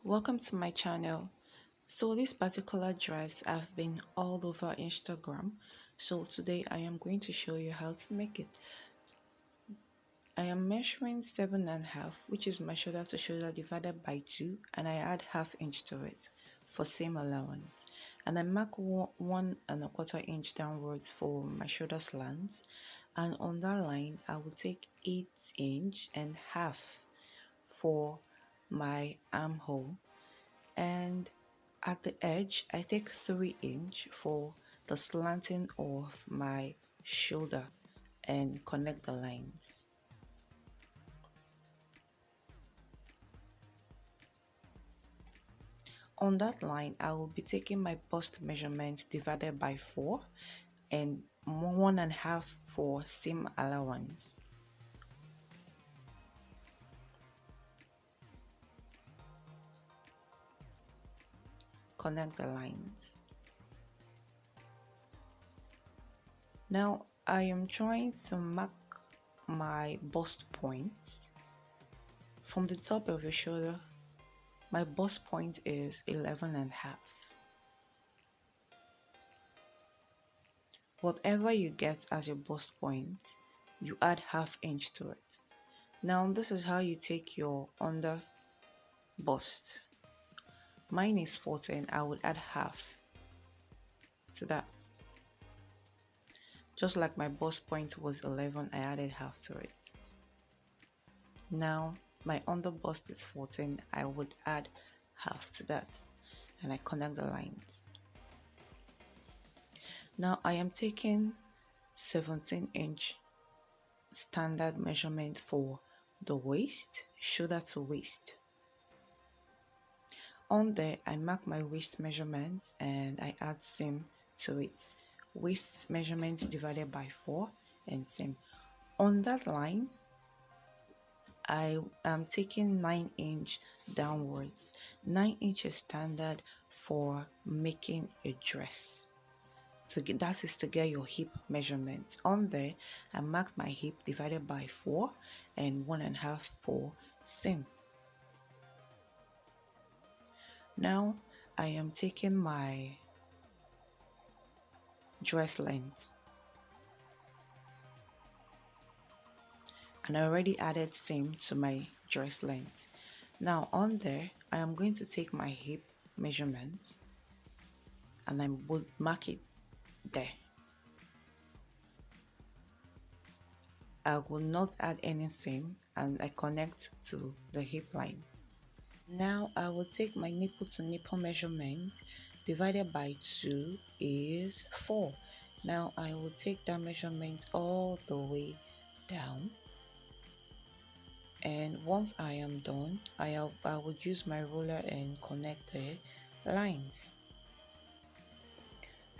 Welcome to my channel. So this particular dress I've been all over Instagram. So today I am going to show you how to make it. I am measuring 7.5, which is my shoulder to shoulder divided by 2, and I add ½ inch to it for seam allowance. And I mark 1.25 inch downwards for my shoulder slant, and on that line I will take 8.5 inch for my armhole, and at the edge I take 3 inch for the slanting of my shoulder and connect the lines. On that line I will be taking my bust measurement divided by 4 and 1.5 for seam allowance. Connect the lines. Now I am trying to mark my bust points. From the top of your shoulder, my bust point is 11.5. Whatever you get as your bust point, you add ½ inch to it. Now this is how you take your under bust. Mine is 14, I would add half to that. Just like my bust point was 11, I added half to it. Now my under bust is 14, I would add half to that, and I connect the lines. Now I am taking 17-inch standard measurement for the waist, shoulder to waist. On there I mark my waist measurement and I add seam to it. Waist measurement divided by 4 and seam. On that line I am taking 9-inch downwards. 9 inch is standard for making a dress. That is to get your hip measurement. On there I marked my hip divided by 4 and 1.5 for seam. Now I am taking my dress length, and I already added seam to my dress length. Now on there I am going to take my hip measurement and I will mark it there. I will not add any seam and I connect to the hip line. Now I will take my nipple to nipple measurement divided by 2 is 4. Now I will take that measurement all the way down, and once I am done I would use my ruler and connect the lines.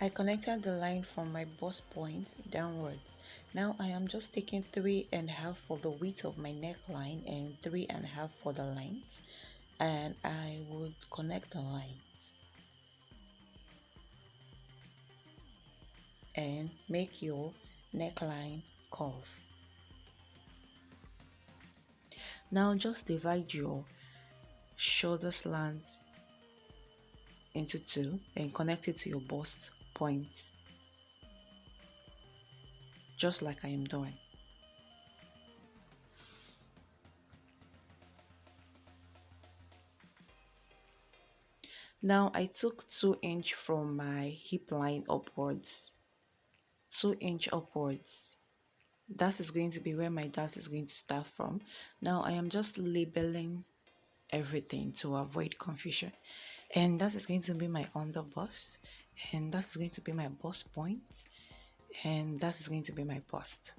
I connected the line from my bust point downwards. Now I am just taking 3.5 for the width of my neckline and 3.5 for the length, and I would connect the lines and make your neckline curve. Now just divide your shoulder slant into 2 and connect it to your bust point, just like I am doing. Now I took 2-inch from my hip line upwards, 2-inch upwards. That is going to be where my dart is going to start from. Now I am just labeling everything to avoid confusion, and that is going to be my under bust, and that is going to be my bust point, and that is going to be my bust.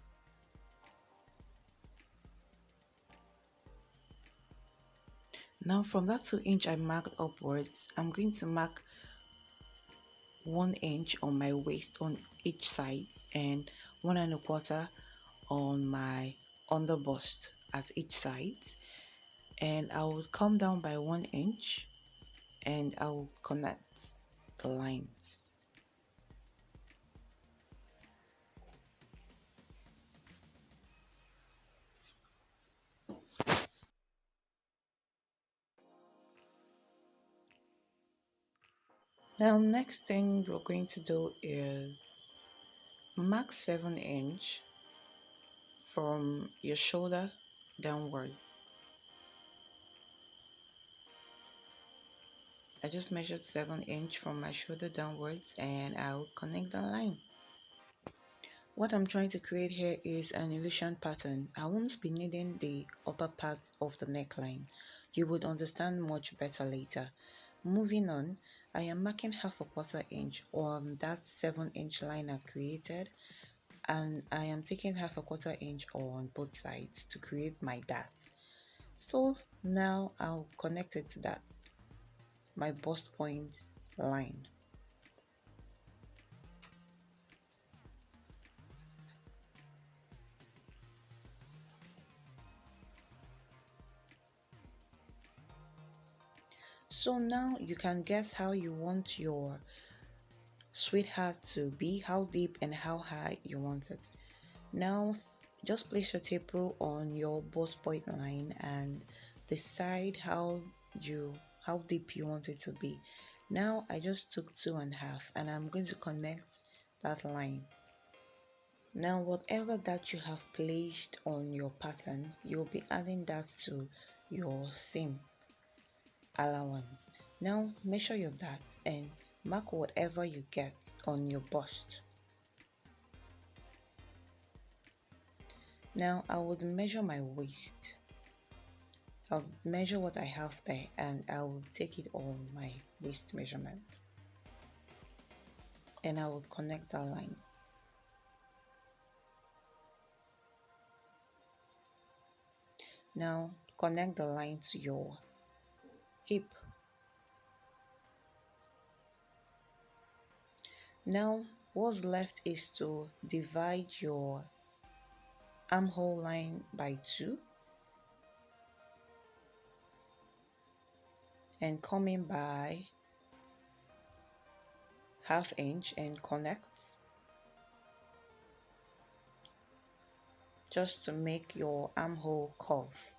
Now from that 2-inch I marked upwards, I'm going to mark 1 inch on my waist on each side and 1.25 on my under bust at each side, and I will come down by 1 inch and I will connect the lines. Now next thing we're going to do is mark 7 inch from your shoulder downwards. I just measured 7 inch from my shoulder downwards and I'll connect the line. What I'm trying to create here is an illusion pattern. I won't be needing the upper part of the neckline. You would understand much better later. Moving on, I am marking 1/4 inch on that 7 inch line I've created, and I am taking 1/4 inch on both sides to create my dart. So now I'll connect it to that, my bust point line. So now you can guess how you want your sweetheart to be, how deep and how high you want it. Now just place your tape rule on your bust point line and decide how deep you want it to be. Now I just took 2.5 and I'm going to connect that line. Now whatever that you have placed on your pattern, you'll be adding that to your seam allowance. Now measure your darts and mark whatever you get on your bust. Now I would measure my waist. I'll measure what I have there and I will take it on my waist measurements. And I will connect that line. Now connect the line to your hip. Now what's left is to divide your armhole line by 2 and come in by 1/2 inch and connect just to make your armhole curve.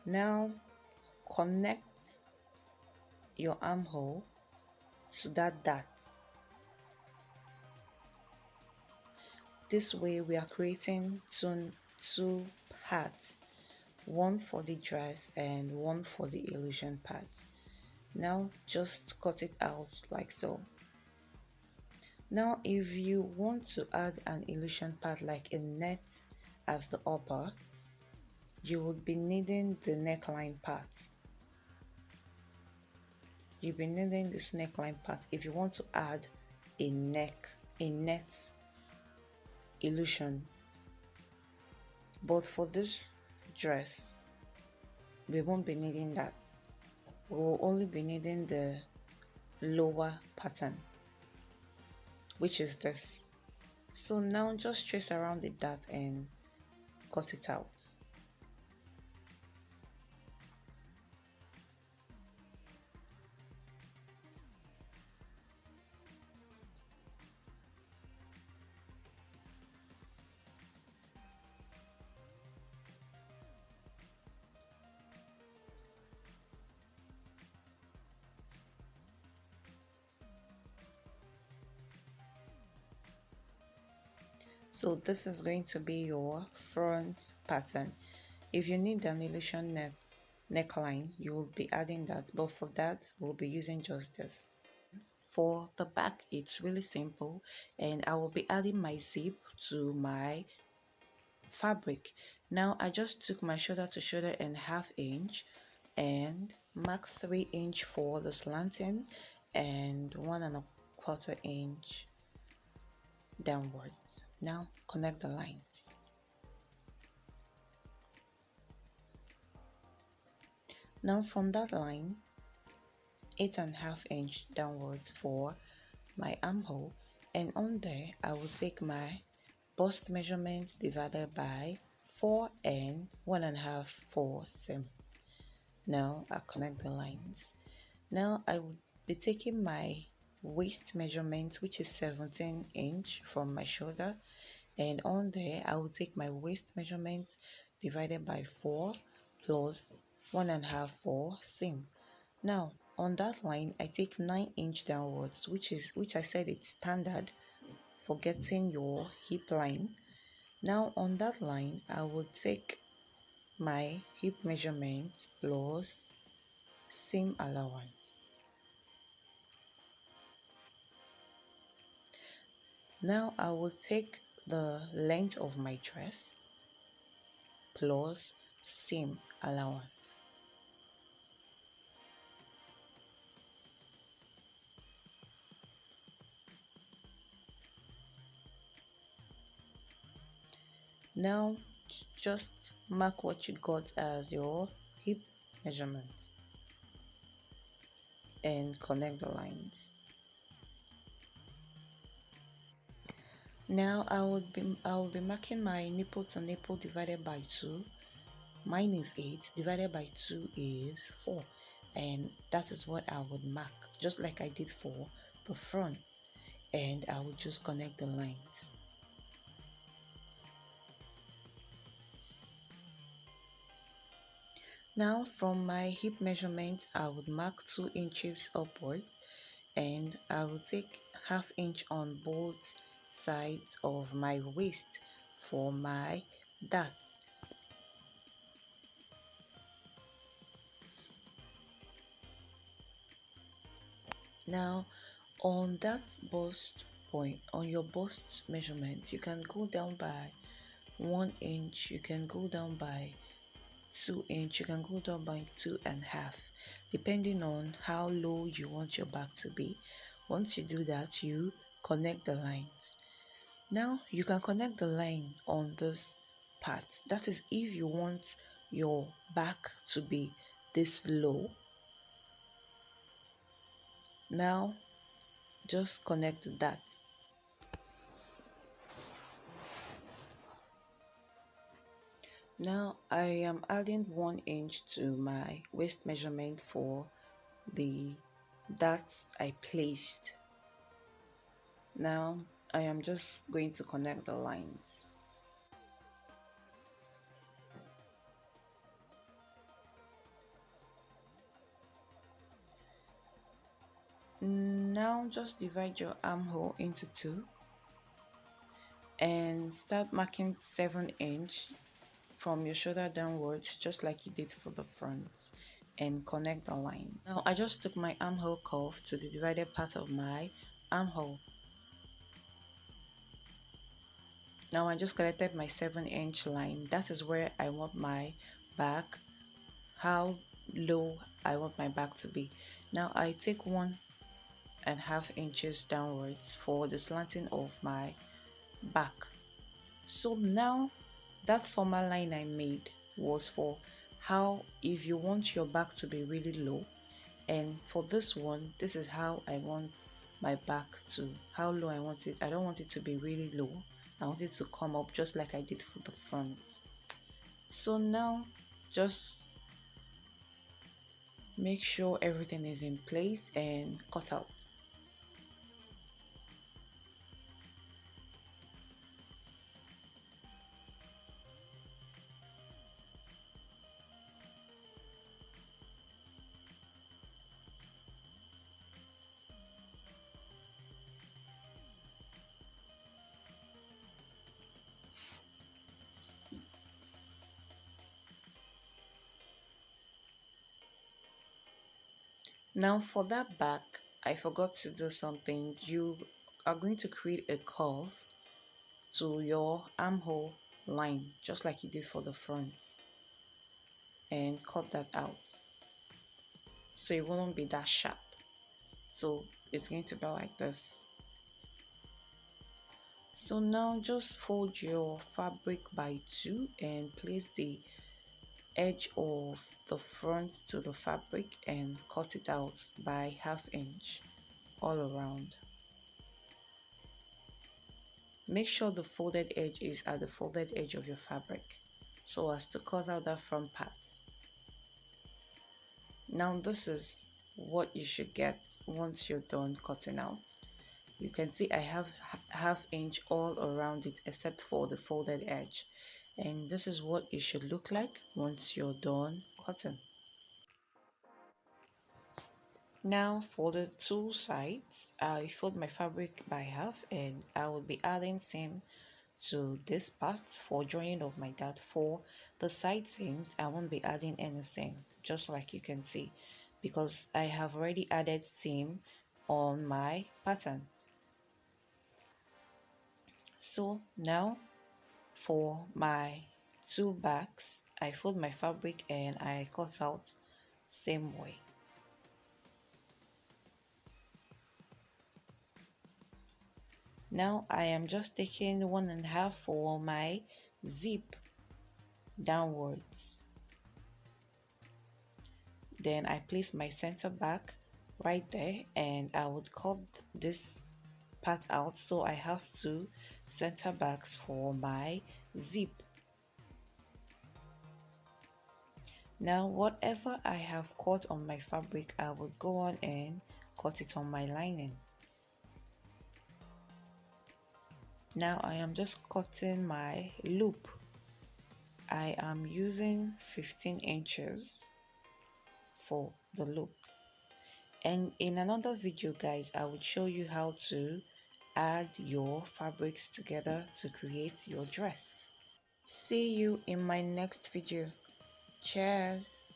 Now connect your armhole to that dart. This way we are creating two parts, one for the dress and one for the illusion part. Now just cut it out like so. Now if you want to add an illusion part like a net as the upper, you would be needing the neckline part. You'll be needing this neckline part if you want to add a net illusion. But for this dress, we won't be needing that. We will only be needing the lower pattern, which is this. So now just trace around the dart and cut it out. So this is going to be your front pattern. If you need an illusion neckline, you will be adding that, but for that we'll be using just this. For the back, it's really simple, and I will be adding my zip to my fabric. Now I just took my shoulder to shoulder and 1/2 inch and mark 3 inch for the slanting and 1.25 inch downwards. Now connect the lines. Now from that line, 8.5 inch downwards for my armhole, and on there I will take my bust measurement divided by 4 and 1.5 for seam. Now I'll connect the lines. Now I will be taking my waist measurement, which is 17 inch from my shoulder, and on there I will take my waist measurement divided by 4 plus 1.5 for seam. Now on that line I take 9 inch downwards, which I said it's standard for getting your hip line. Now on that line I will take my hip measurement plus seam allowance. Now I will take the length of my dress plus seam allowance. Now just mark what you got as your hip measurement and connect the lines. Now I will be marking my nipple to nipple divided by 2. Mine is 8, divided by 2 is 4, and that is what I would mark, just like I did for the front, and I will just connect the lines. Now from my hip measurement I would mark 2 inches upwards, and I will take ½ inch on both sides of my waist for my dart. Now on that bust point, on your bust measurement, you can go down by 1 inch, you can go down by 2 inch, you can go down by 2.5, depending on how low you want your back to be. Once you do that, you connect the lines. Now you can connect the line on this part. That is if you want your back to be this low. Now just connect that. Now I am adding 1 inch to my waist measurement for the darts I placed. Now I am just going to connect the lines. Now just divide your armhole into 2 and start marking 7 inch from your shoulder downwards, just like you did for the front, and connect the line. Now I just took my armhole curve to the divided part of my armhole. Now I just collected my 7 inch line. That is where I want my back, how low I want my back to be. Now I take 1.5 inches downwards for the slanting of my back. So now that former line I made was for how, if you want your back to be really low, and for this one, this is how I want my back to, how low I want it. I don't want it to be really low. I want it to come up just like I did for the front. So now just make sure everything is in place and cut out. Now for that back, I forgot to do something. You are going to create a curve to your armhole line, just like you did for the front, and cut that out so it won't be that sharp. So it's going to be like this. So now just fold your fabric by 2 and place the edge of the front to the fabric and cut it out by ½ inch all around. Make sure the folded edge is at the folded edge of your fabric so as to cut out that front part. Now this is what you should get once you're done cutting out. You can see I have ½ inch all around it except for the folded edge, and this is what it should look like once you're done cutting. Now for the two sides, I fold my fabric by half and I will be adding seam to this part for joining of my dart. For the side seams, I won't be adding any seam, just like you can see, because I have already added seam on my pattern. So now for my two backs, I fold my fabric and I cut out same way. Now I am just taking 1.5 for my zip downwards. Then I place my center back right there and I would cut this part out, so I have two center backs for my zip. Now whatever I have cut on my fabric, I would go on and cut it on my lining. Now I am just cutting my loop. I am using 15 inches for the loop. And in another video, guys, I will show you how to add your fabrics together to create your dress. See you in my next video. Cheers.